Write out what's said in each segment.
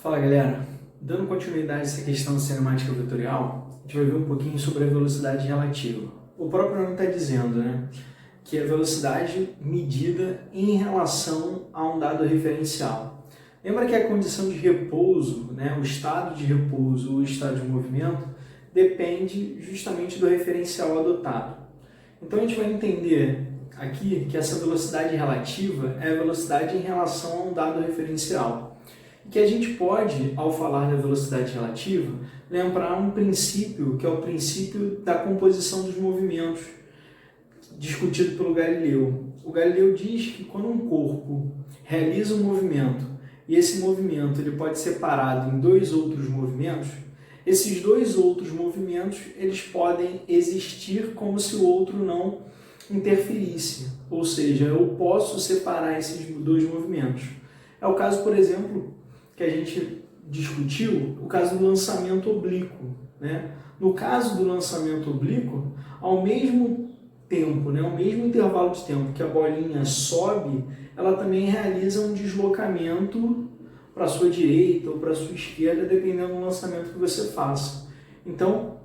Fala galera, dando continuidade a essa questão da cinemática vetorial, a gente vai ver um pouquinho sobre a velocidade relativa. O próprio nome está dizendo, né, que é a velocidade medida em relação a um dado referencial. Lembra que a condição de repouso, né, o estado de repouso ou o estado de movimento, depende justamente do referencial adotado. Então a gente vai entender aqui que essa velocidade relativa é a velocidade em relação a um dado referencial. Que a gente pode, ao falar da velocidade relativa, lembrar um princípio, que é o princípio da composição dos movimentos, discutido pelo Galileu. O Galileu diz que quando um corpo realiza um movimento, e esse movimento ele pode ser separado em dois outros movimentos, esses dois outros movimentos eles podem existir como se o outro não interferisse, ou seja, eu posso separar esses dois movimentos. É o caso, por exemplo, que a gente discutiu, o caso do lançamento oblíquo, né? No caso do lançamento oblíquo, ao mesmo tempo, né, ao mesmo intervalo de tempo que a bolinha sobe, ela também realiza um deslocamento para a sua direita ou para a sua esquerda, dependendo do lançamento que você faça. Então,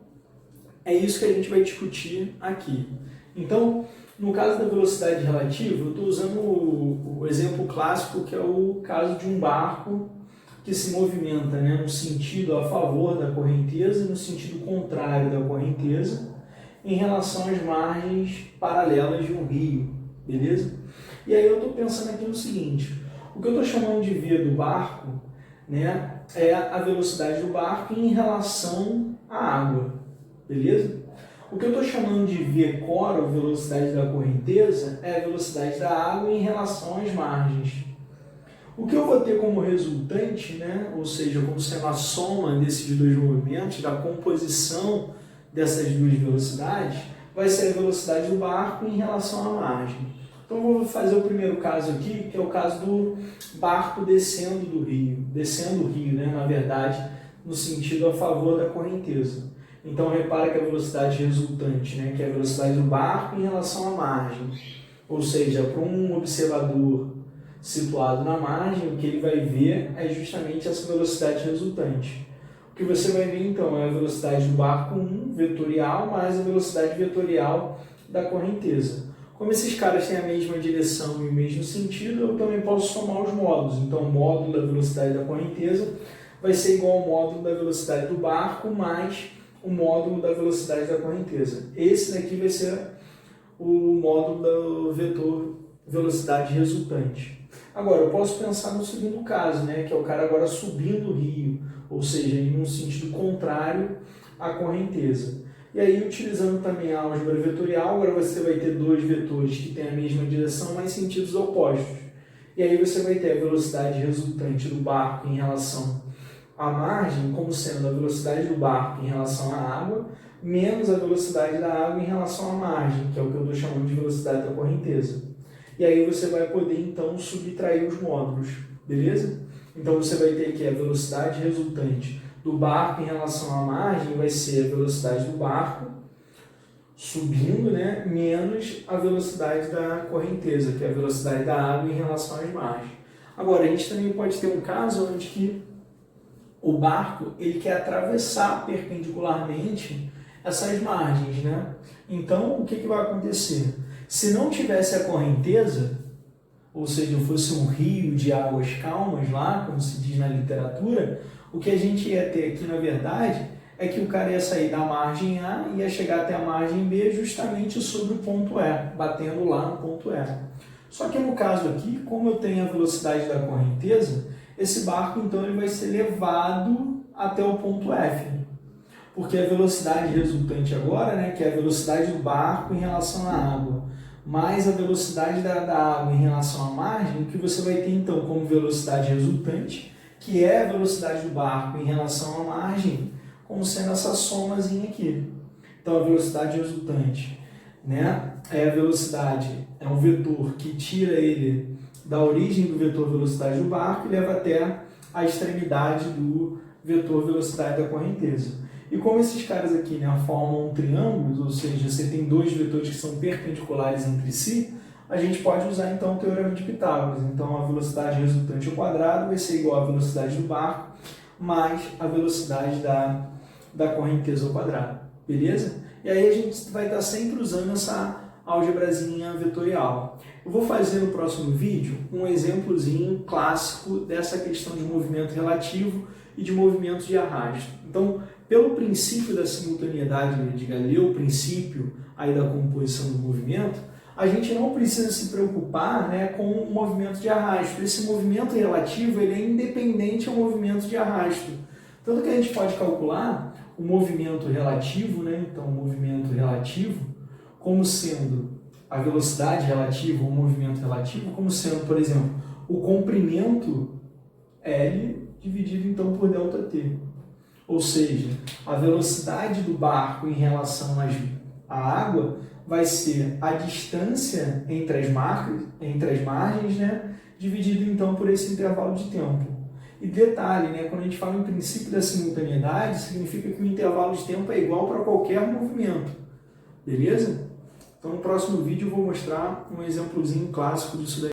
é isso que a gente vai discutir aqui. Então, no caso da velocidade relativa, eu estou usando o exemplo clássico, que é o caso de um barco que se movimenta, né, no sentido a favor da correnteza e no sentido contrário da correnteza em relação às margens paralelas de um rio, beleza? E aí eu estou pensando aqui no seguinte, o que eu estou chamando de V do barco, né, é a velocidade do barco em relação à água, beleza? O que eu estou chamando de V core, ou velocidade da correnteza, é a velocidade da água em relação às margens. O que eu vou ter como resultante, né, ou seja, como sendo a soma desses dois movimentos, da composição dessas duas velocidades, vai ser a velocidade do barco em relação à margem. Então, eu vou fazer o primeiro caso aqui, que é o caso do barco descendo o rio, né, na verdade, no sentido a favor da correnteza. Então, repara que a velocidade resultante, né, que é a velocidade do barco em relação à margem, ou seja, para um observador situado na margem, o que ele vai ver é justamente essa velocidade resultante. O que você vai ver então é a velocidade do barco 1 vetorial mais a velocidade vetorial da correnteza. Como esses caras têm a mesma direção e o mesmo sentido, eu também posso somar os módulos. Então o módulo da velocidade da correnteza vai ser igual ao módulo da velocidade do barco mais o módulo da velocidade da correnteza. Esse daqui vai ser o módulo do vetor velocidade resultante. Agora, eu posso pensar no segundo caso, né, que é o cara agora subindo o rio, ou seja, em um sentido contrário à correnteza. E aí, utilizando também a álgebra vetorial, agora você vai ter dois vetores que têm a mesma direção, mas sentidos opostos. E aí você vai ter a velocidade resultante do barco em relação à margem, como sendo a velocidade do barco em relação à água, menos a velocidade da água em relação à margem, que é o que eu estou chamando de velocidade da correnteza. E aí você vai poder, então, subtrair os módulos, beleza? Então você vai ter aqui a velocidade resultante do barco em relação à margem, vai ser a velocidade do barco subindo, né, menos a velocidade da correnteza, que é a velocidade da água em relação às margens. Agora, a gente também pode ter um caso onde que o barco ele quer atravessar perpendicularmente essas margens, né? Então, o que vai acontecer? Se não tivesse a correnteza, ou seja, fosse um rio de águas calmas lá, como se diz na literatura, o que a gente ia ter aqui, na verdade, é que o cara ia sair da margem A e ia chegar até a margem B justamente sobre o ponto E, batendo lá no ponto E. Só que no caso aqui, como eu tenho a velocidade da correnteza, esse barco então ele vai ser levado até o ponto F. Porque a velocidade resultante agora, né, que é a velocidade do barco em relação à água, mais a velocidade da água em relação à margem, o que você vai ter então como velocidade resultante, que é a velocidade do barco em relação à margem, como sendo essa somazinha aqui. Então a velocidade resultante, né, é a velocidade, é um vetor que tira ele da origem do vetor velocidade do barco e leva até a extremidade do vetor velocidade da correnteza. E como esses caras aqui, né, formam um triângulo, ou seja, você tem dois vetores que são perpendiculares entre si, a gente pode usar então o teorema de Pitágoras. Então a velocidade resultante ao quadrado vai ser igual à velocidade do barco mais a velocidade da correnteza ao quadrado, beleza? E aí a gente vai estar sempre usando essa álgebrazinha vetorial. Eu vou fazer no próximo vídeo um exemplozinho clássico dessa questão de movimento relativo e de movimento de arrasto. Então, pelo princípio da simultaneidade de Galileu, o princípio aí da composição do movimento, a gente não precisa se preocupar, né, com o movimento de arrasto. Esse movimento relativo ele é independente ao movimento de arrasto. Tanto que a gente pode calcular o movimento relativo, né, então o movimento relativo, como sendo a velocidade relativa ou o movimento relativo, como sendo, por exemplo, o comprimento L dividido então por ΔT. Ou seja, a velocidade do barco em relação à água vai ser a distância entre as margens, né, dividido então por esse intervalo de tempo. E detalhe, né, quando a gente fala em princípio da simultaneidade, significa que o intervalo de tempo é igual para qualquer movimento. Beleza? Então no próximo vídeo eu vou mostrar um exemplozinho clássico disso daí.